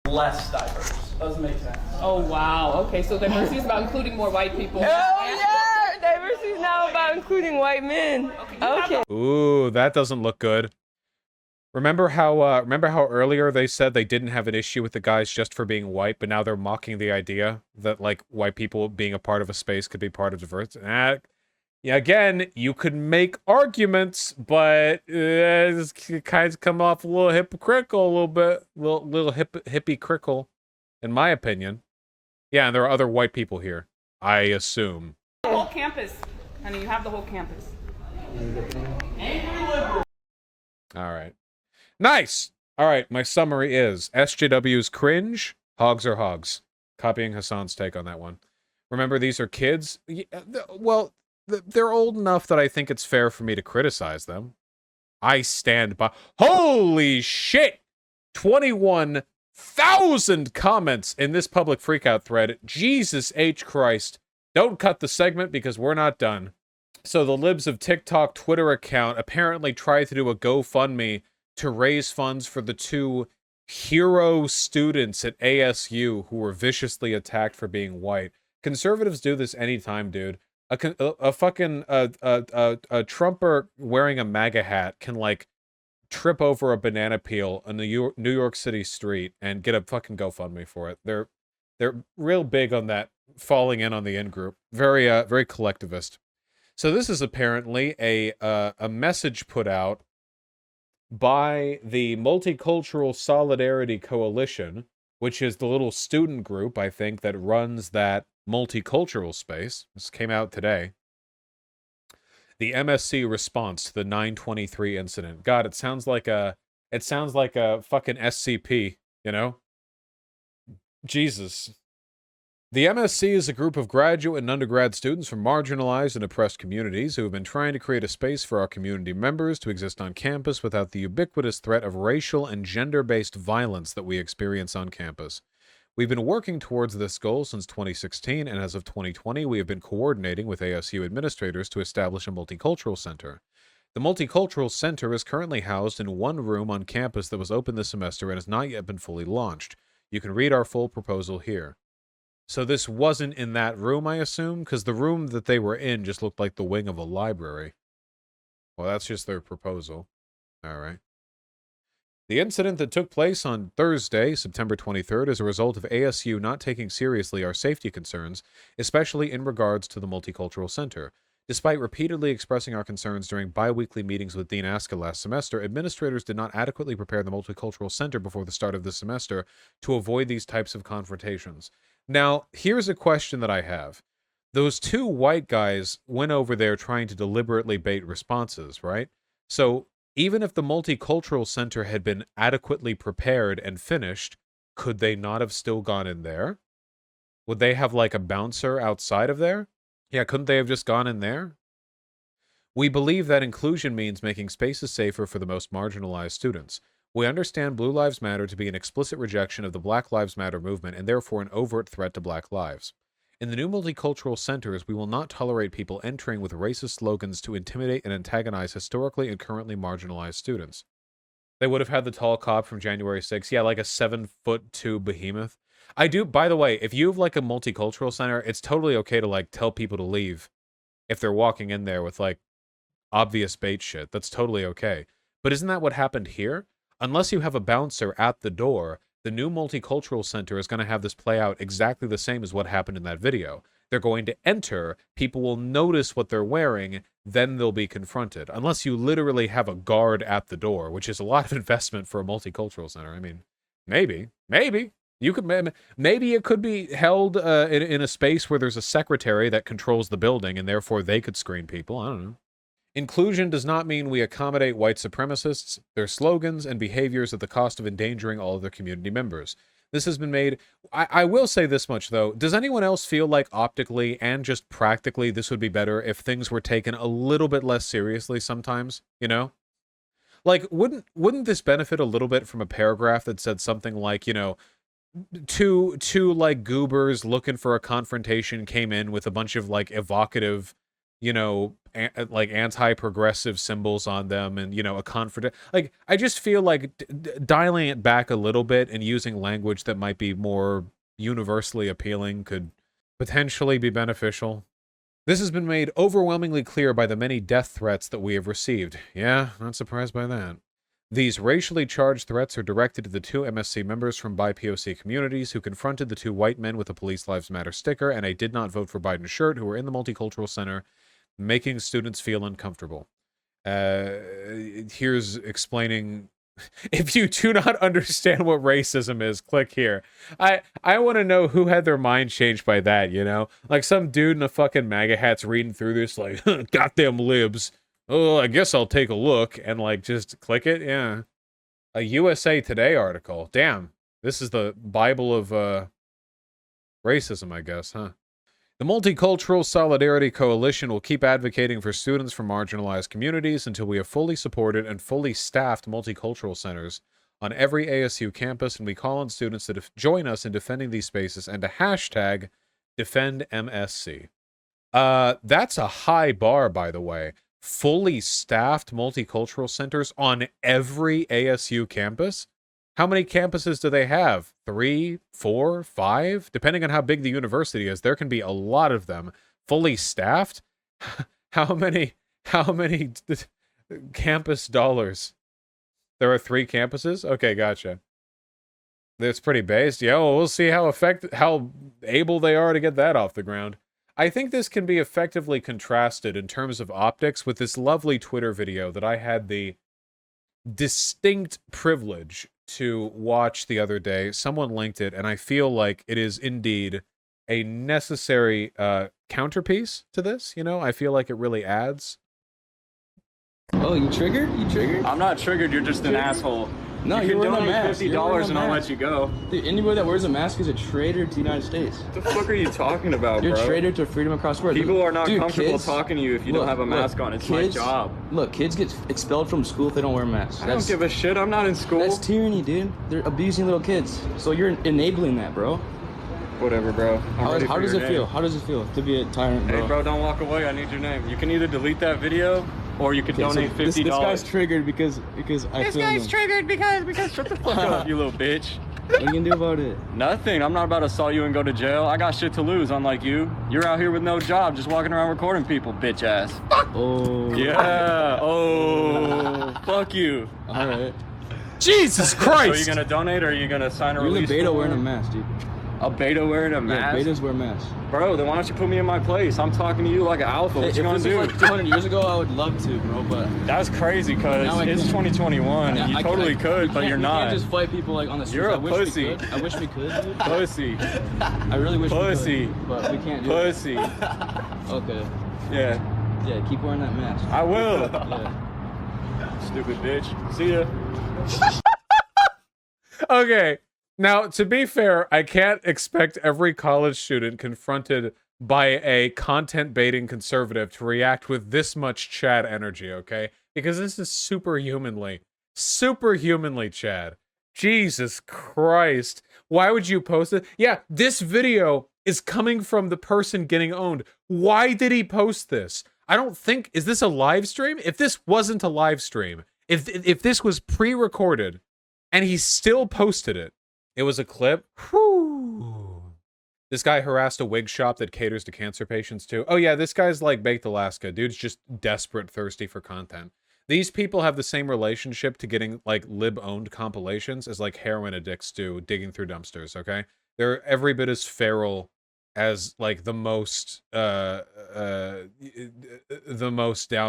Less diverse. Doesn't make sense. Oh wow. Okay, so diversity is about including more white people. Oh yeah, diversity is now about including white men. Okay. Ooh, that doesn't look good. Remember how earlier they said they didn't have an issue with the guys just for being white, but now they're mocking the idea that like white people being a part of a space could be part of diversity. Yeah, again, you could make arguments, but it's kind of come off a little hypocritical, a little bit, little hippie-crickle, in my opinion. Yeah, and there are other white people here, I assume. The whole campus. Honey, you have the whole campus. All right. Nice! All right, my summary is SJW's cringe, hogs are hogs. Copying Hassan's take on that one. Remember, these are kids. Well, they're old enough that I think it's fair for me to criticize them. I stand by. Holy shit! 21,000 comments in this public freakout thread. Jesus H. Christ. Don't cut the segment because we're not done. So the Libs of TikTok Twitter account apparently tried to do a GoFundMe to raise funds for the two hero students at ASU who were viciously attacked for being white. Conservatives do this anytime, dude. A fucking Trumper wearing a MAGA hat can like trip over a banana peel on the New York City street and get a fucking GoFundMe for it. They're real big on that falling in on the in group. Very collectivist. So this is apparently a message put out by the Multicultural Solidarity Coalition, which is the little student group, I think, that runs that multicultural space. This came out today. The MSC response to the 923 incident. God, it sounds like a fucking SCP, you know? Jesus. The MSC is a group of graduate and undergrad students from marginalized and oppressed communities who have been trying to create a space for our community members to exist on campus without the ubiquitous threat of racial and gender-based violence that we experience on campus. We've been working towards this goal since 2016, and as of 2020, we have been coordinating with ASU administrators to establish a multicultural center. The Multicultural Center is currently housed in one room on campus that was open this semester and has not yet been fully launched. You can read our full proposal here. So this wasn't in that room, I assume, because the room that they were in just looked like the wing of a library. Well, that's just their proposal. All right. The incident that took place on Thursday, September 23rd, is a result of ASU not taking seriously our safety concerns, especially in regards to the Multicultural Center. Despite repeatedly expressing our concerns during bi-weekly meetings with Dean Aska last semester, administrators did not adequately prepare the Multicultural Center before the start of this semester to avoid these types of confrontations. Now, here's a question that I have. Those two white guys went over there trying to deliberately bait responses, right? So, even if the Multicultural Center had been adequately prepared and finished, could they not have still gone in there? Would they have, like, a bouncer outside of there? Yeah, couldn't they have just gone in there? We believe that inclusion means making spaces safer for the most marginalized students. We understand Blue Lives Matter to be an explicit rejection of the Black Lives Matter movement and therefore an overt threat to Black lives. In the new multicultural centers, we will not tolerate people entering with racist slogans to intimidate and antagonize historically and currently marginalized students. They would have had the tall cop from January 6th. Yeah, like a 7'2" behemoth. I do, by the way, if you have like a multicultural center, it's totally okay to like tell people to leave if they're walking in there with like obvious bait shit. That's totally okay. But isn't that what happened here? Unless you have a bouncer at the door, the new multicultural center is going to have this play out exactly the same as what happened in that video. They're going to enter, people will notice what they're wearing, then they'll be confronted. Unless you literally have a guard at the door, which is a lot of investment for a multicultural center. I mean, maybe. You could maybe it could be held in a space where there's a secretary that controls the building, and therefore they could screen people. I don't know. Inclusion does not mean we accommodate white supremacists, their slogans, and behaviors at the cost of endangering all of their community members. This has been made... I will say this much, though. Does anyone else feel like optically and just practically this would be better if things were taken a little bit less seriously sometimes, you know? Like, wouldn't this benefit a little bit from a paragraph that said something like, you know, two like goobers looking for a confrontation came in with a bunch of like evocative, you know, like anti-progressive symbols on them, and you know, a confront. Like, I just feel like dialing it back a little bit and using language that might be more universally appealing could potentially be beneficial. This has been made overwhelmingly clear by the many death threats that we have received. Yeah, not surprised by that. These racially charged threats are directed to the 2 MSC members from BIPOC communities who confronted the 2 white men with a Police Lives Matter sticker and a Did Not Vote for Biden shirt who were in the Multicultural Center, making students feel uncomfortable. Here's explaining... If you do not understand what racism is, click here. I want to know who had their mind changed by that, you know? Like some dude in a fucking MAGA hat's reading through this like, goddamn libs. Oh, I guess I'll take a look and like just click it. Yeah. A USA Today article. Damn. This is the Bible of racism, I guess, huh? The Multicultural Solidarity Coalition will keep advocating for students from marginalized communities until we have fully supported and fully staffed multicultural centers on every ASU campus, and we call on students to join us in defending these spaces and to hashtag DefendMSC. That's a high bar, by the way. Fully staffed multicultural centers on every ASU campus? How many campuses do they have? 3, 4, 5? Depending on how big the university is, there can be a lot of them. Fully staffed? How many campus dollars? There are 3 campuses? Okay, gotcha. That's pretty based. Yeah, well, we'll see how able they are to get that off the ground. I think this can be effectively contrasted in terms of optics with this lovely Twitter video that I had the distinct privilege to watch the other day. Someone linked it, and I feel like it is indeed a necessary counterpiece to this. You know, I feel like it really adds. Oh, you triggered? You triggered? I'm not triggered. You're just an asshole. No, you you're can wearing a donate mask. $50 and I'll let you go. Dude, anybody that wears a mask is a traitor to the United States. What the fuck are you talking about, You're bro? a traitor to freedom across the world. People are not Dude, comfortable kids, talking to you if you don't have a mask on. It's my job. Look, kids get expelled from school if they don't wear masks. I don't give a shit. I'm not in school. That's tyranny, dude. They're abusing little kids. So you're enabling that, bro. Whatever, bro. How does it feel? How does it feel to be a tyrant, bro? Hey, bro, don't walk away. I need your name. You can either delete that video or you could donate $50. This guy's triggered because I This filmed guy's him. triggered because shut the fuck up, you little bitch. What are you gonna do about it? Nothing. I'm not about to assault you and go to jail. I got shit to lose, unlike you. You're out here with no job, just walking around recording people, bitch ass. Oh. Yeah. Oh. Fuck you. All right. Jesus So Christ! are you gonna donate or are you gonna sign a You're the release? beta form? wearing a mask, dude. A beta wearing a mask? Yeah, betas wear masks. Bro, then why don't you put me in my place? I'm talking to you like an alpha. What Hey, you gonna if do? this was like 200 years ago, I would love to, bro, but... That's crazy, because Now I it's can't. 2021 and you totally could, but you're You not. can't just fight people like on the street. You're a I wish pussy. We could. I wish we could, dude. Pussy. I really wish Pussy. we could, but we can't do Pussy. it. Okay. Yeah. Yeah, keep wearing that mask. I will. Yeah. Stupid bitch. See ya. Okay, now, to be fair, I can't expect every college student confronted by a content-baiting conservative to react with this much Chad energy, okay? Because this is superhumanly Chad. Jesus Christ. Why would you post it? Yeah, this video is coming from the person getting owned. Why did he post this? I don't think... Is this a live stream? If this wasn't a live stream, if this was pre-recorded, and he still posted it, it was a clip. Whew. This guy harassed a wig shop that caters to cancer patients too. Oh yeah, this guy's like Baked Alaska. Dude's just desperate, thirsty for content. These people have the same relationship to getting like lib-owned compilations as like heroin addicts do digging through dumpsters, okay? They're every bit as feral as like the most down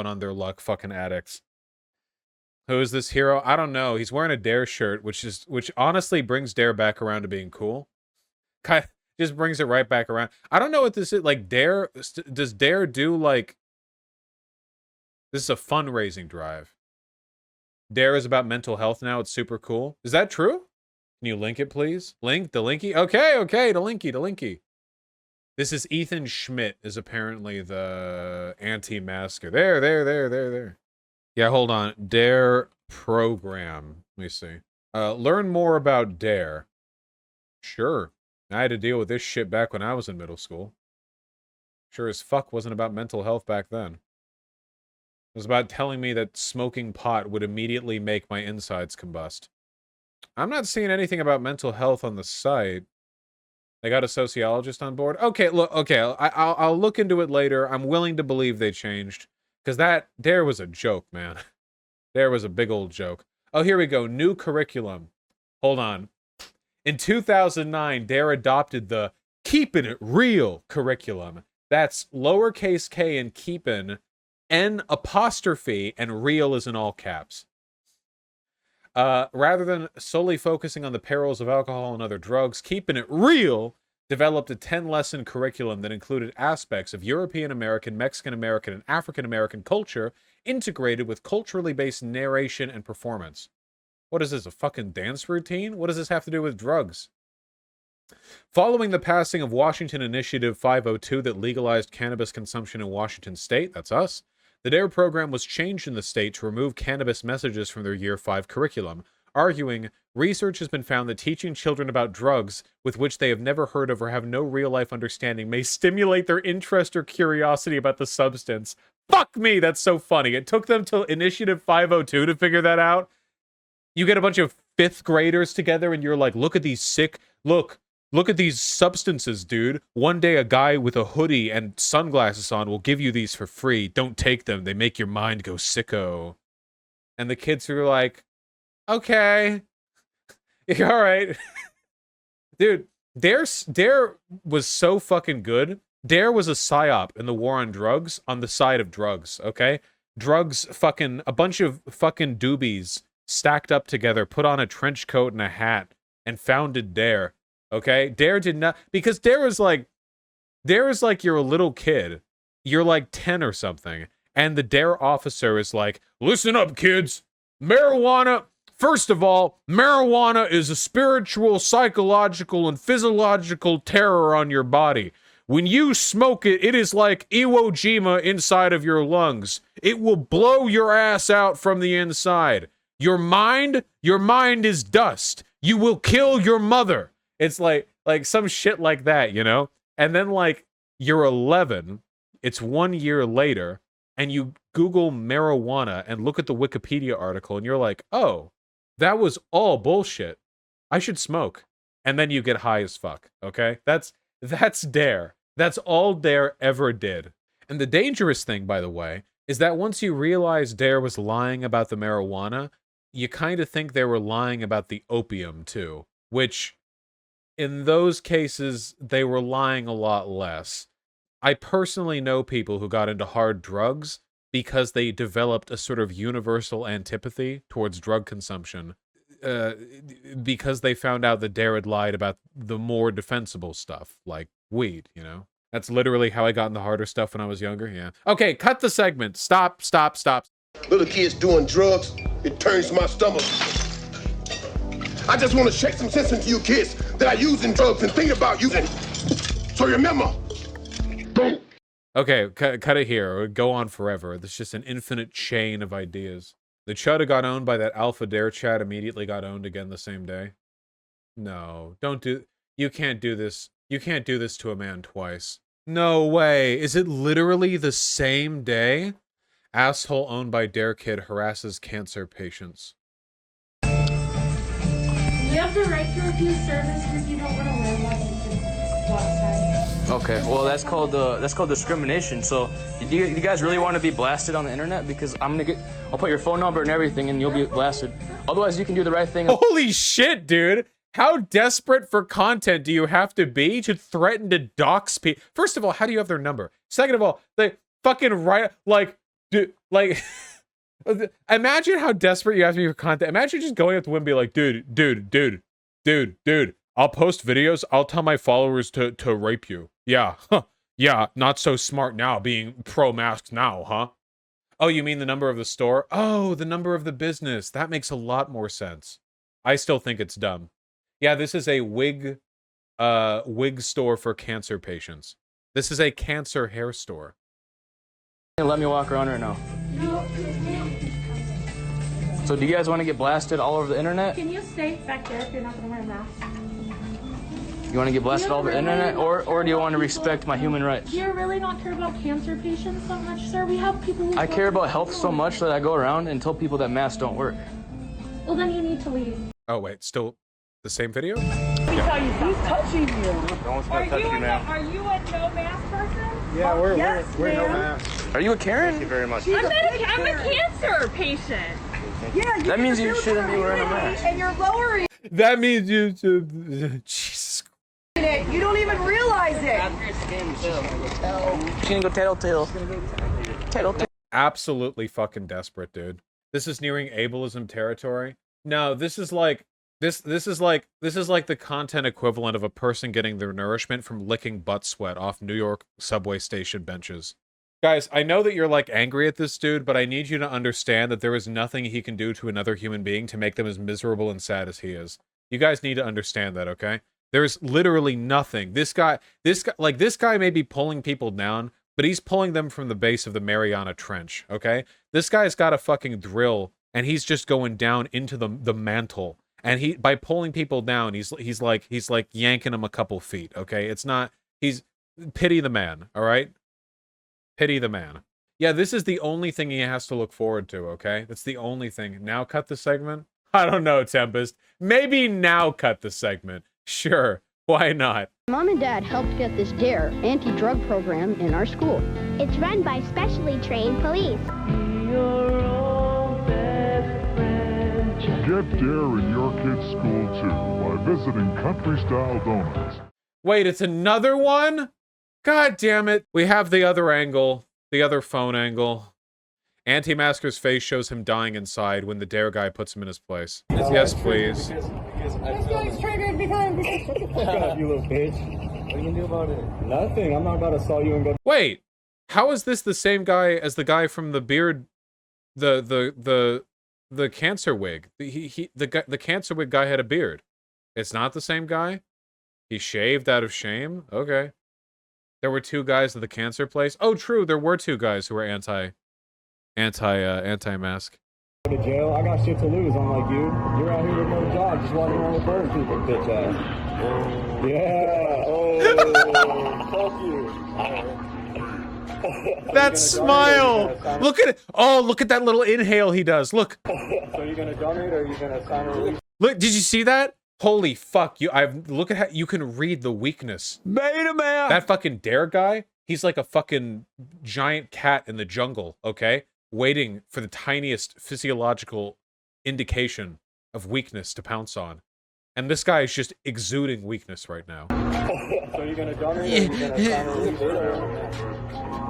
on their luck fucking addicts. Who is this hero? I don't know. He's wearing a D.A.R.E shirt, which honestly brings D.A.R.E back around to being cool. Just brings it right back around. I don't know what this is. Like, D.A.R.E, does D.A.R.E do, like... This is a fundraising drive. D.A.R.E is about mental health now. It's super cool. Is that true? Can you link it, please? Link? The linky? Okay, the linky. This is Ethan Schmidt is apparently the anti-masker. There. Yeah, hold on. D.A.R.E program. Let me see. Learn more about D.A.R.E. Sure. I had to deal with this shit back when I was in middle school. Sure as fuck wasn't about mental health back then. It was about telling me that smoking pot would immediately make my insides combust. I'm not seeing anything about mental health on the site. They got a sociologist on board? Okay, look, okay, I'll look into it later. I'm willing to believe they changed. Because that, D.A.R.E was a joke, man. D.A.R.E was a big old joke. Oh, here we go. New curriculum. Hold on. In 2009, D.A.R.E adopted the Keepin' It Real curriculum. That's lowercase k in keepin', N apostrophe, and real is in all caps. Rather than solely focusing on the perils of alcohol and other drugs, Keepin' It Real developed a 10-lesson curriculum that included aspects of European American, Mexican American, and African American culture integrated with culturally based narration and performance. What is this, a fucking dance routine? What does this have to do with drugs? Following the passing of Washington Initiative 502 that legalized cannabis consumption in Washington state, that's us, the D.A.R.E program was changed in the state to remove cannabis messages from their Year 5 curriculum, arguing, research has been found that teaching children about drugs with which they have never heard of or have no real-life understanding may stimulate their interest or curiosity about the substance. Fuck me, that's so funny. It took them till Initiative 502 to figure that out. You get a bunch of 5th graders together and you're like, look at these sick... Look at these substances, dude. One day a guy with a hoodie and sunglasses on will give you these for free. Don't take them. They make your mind go sicko. And the kids are like, okay. All right. Dude, D.A.R.E was so fucking good. D.A.R.E was a psyop in the war on drugs on the side of drugs, okay? Drugs fucking... A bunch of fucking doobies stacked up together, put on a trench coat and a hat, and founded D.A.R.E. Okay, D.A.R.E did not, because D.A.R.E is like you're a little kid, you're like 10 or something, and the D.A.R.E officer is like, listen up, kids, marijuana, first of all, marijuana is a spiritual, psychological, and physiological terror on your body. When you smoke it, it is like Iwo Jima inside of your lungs. It will blow your ass out from the inside. Your mind is dust. You will kill your mother. It's like some shit like that, you know? And then, like, you're 11, it's 1 year later, and you Google marijuana and look at the Wikipedia article, and you're like, oh, that was all bullshit. I should smoke. And then you get high as fuck, okay? That's D.A.R.E. That's all D.A.R.E ever did. And the dangerous thing, by the way, is that once you realize D.A.R.E was lying about the marijuana, you kind of think they were lying about the opium, too, which... in those cases, they were lying a lot less. I personally know people who got into hard drugs because they developed a sort of universal antipathy towards drug consumption because they found out that D.A.R.E had lied about the more defensible stuff, like weed, you know? That's literally how I got into harder stuff when I was younger, yeah. Okay, cut the segment. Stop. Little kids doing drugs, it turns my stomach. I just want to shake some sense into you kids that are using drugs and think about using. So remember, don't. Okay, cut it here, or go on forever. There's just an infinite chain of ideas. The chud that got owned by that alpha D.A.R.E chat immediately got owned again the same day. No, don't do... You can't do this. You can't do this to a man twice. No way. Is it literally the same day? Asshole owned by D.A.R.E kid harasses cancer patients. You have the right to refuse service because you don't want to wear one. You can walk outside. Okay, well that's called discrimination. So, do you guys really want to be blasted on the internet? Because I'll put your phone number and everything, and you'll be blasted. Otherwise, you can do the right thing. Holy shit, dude! How desperate for content do you have to be to threaten to dox people? First of all, how do you have their number? Second of all, they fucking write like, dude, like. Imagine how desperate you have to be for content. Imagine just going up to him and be like, dude, I'll post videos. I'll tell my followers to rape you. Yeah, huh. Yeah, not so smart now being pro-mask now, huh? Oh, you mean the number of the store? Oh, the number of the business. That makes a lot more sense. I still think it's dumb. Yeah, this is a wig store for cancer patients. This is a cancer hair store. Let me walk around right now. So do you guys want to get blasted all over the internet? Can you stay back there if you're not going to wear a mask? You want to get blasted all over the internet, or do you want to respect my human rights? Do you really not care about cancer patients so much, sir? We have people who... I care about health so much that I go around and tell people that masks don't work. Well, then you need to leave. Oh, wait, still the same video? Let me tell you, who's touching you? No one's gonna touch you, ma'am. Are you a no mask person? Yeah, we're no ma'am. mask. Are you a Karen? Thank you very much. I'm a cancer patient. Yeah, that means you shouldn't be wearing a mask. And you're lowering That means you should... Jesus. it. You don't even realize it. She's gonna go tattletale. Tattletale. Absolutely fucking desperate, dude. This is nearing ableism territory. No, this is like this is like the content equivalent of a person getting their nourishment from licking butt sweat off New York subway station benches. Guys, I know that you're like angry at this dude, but I need you to understand that there is nothing he can do to another human being to make them as miserable and sad as he is. You guys need to understand that, okay? There's literally nothing. This guy may be pulling people down, but he's pulling them from the base of the Mariana Trench, okay? This guy's got a fucking drill, and he's just going down into the mantle. And by pulling people down, he's like yanking them a couple feet, okay? It's not, pity the man, all right? Pity the man. Yeah, this is the only thing he has to look forward to, okay? That's the only thing. Now cut the segment? I don't know, Tempest. Maybe now cut the segment. Sure, why not? Mom and Dad helped get this D.A.R.E anti-drug program in our school. It's run by specially trained police. Get D.A.R.E in your kid's school too by visiting Country Style Donuts. Wait, it's another one? God damn it. We have the other angle, the other phone angle. Anti-masker's face shows him dying inside when the D.A.R.E guy puts him in his place. Yes, please. This guy's triggered because... You little bitch. What are you gonna do about it? Nothing. I'm not about to saw you and go... Wait, how is this the same guy as the guy from the beard, the cancer wig? The cancer wig guy had a beard. It's not the same guy? He shaved out of shame? Okay. There were two guys at the cancer place. Oh, true. There were two guys who were anti-mask. Go to jail. I got shit to lose. Unlike you. You're out here with no job, just walking around with bird people, bitch ass. Yeah. Oh, fuck you. That smile. Look at it. Oh, look at that little inhale he does. Look. So you're gonna donate or are you gonna sign a release? Look, did you see that? Holy fuck, look at how you can read the weakness. Beta man! That fucking D.A.R.E guy, he's like a fucking giant cat in the jungle, okay? Waiting for the tiniest physiological indication of weakness to pounce on. And this guy is just exuding weakness right now. So you're gonna donate or are you gonna sign a release?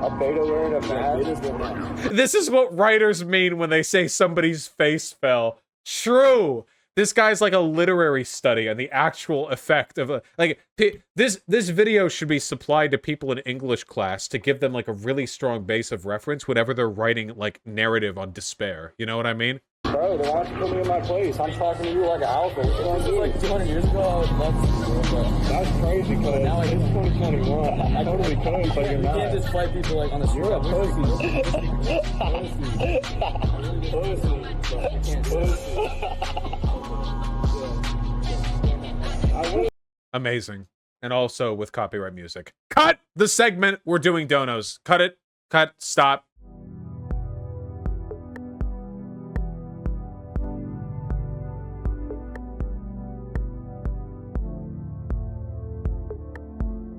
A beta wearing a mask? This is what writers mean when they say somebody's face fell. True! This guy's like a literary study on the actual effect of this video should be supplied to people in English class to give them like a really strong base of reference whenever they're writing like narrative on despair. You know what I mean? Bro, then why don't you put me in my place? I'm talking to you like an alpha. What you want to do? Like 200 years ago, I would love to do it, but that's crazy, cuz now it's 2021. I totally could, but you're not. You can't just fight people like on the street. You're a pussy. Amazing. And also with copyright music. Cut the segment. We're doing donos. Cut it. Cut. Stop.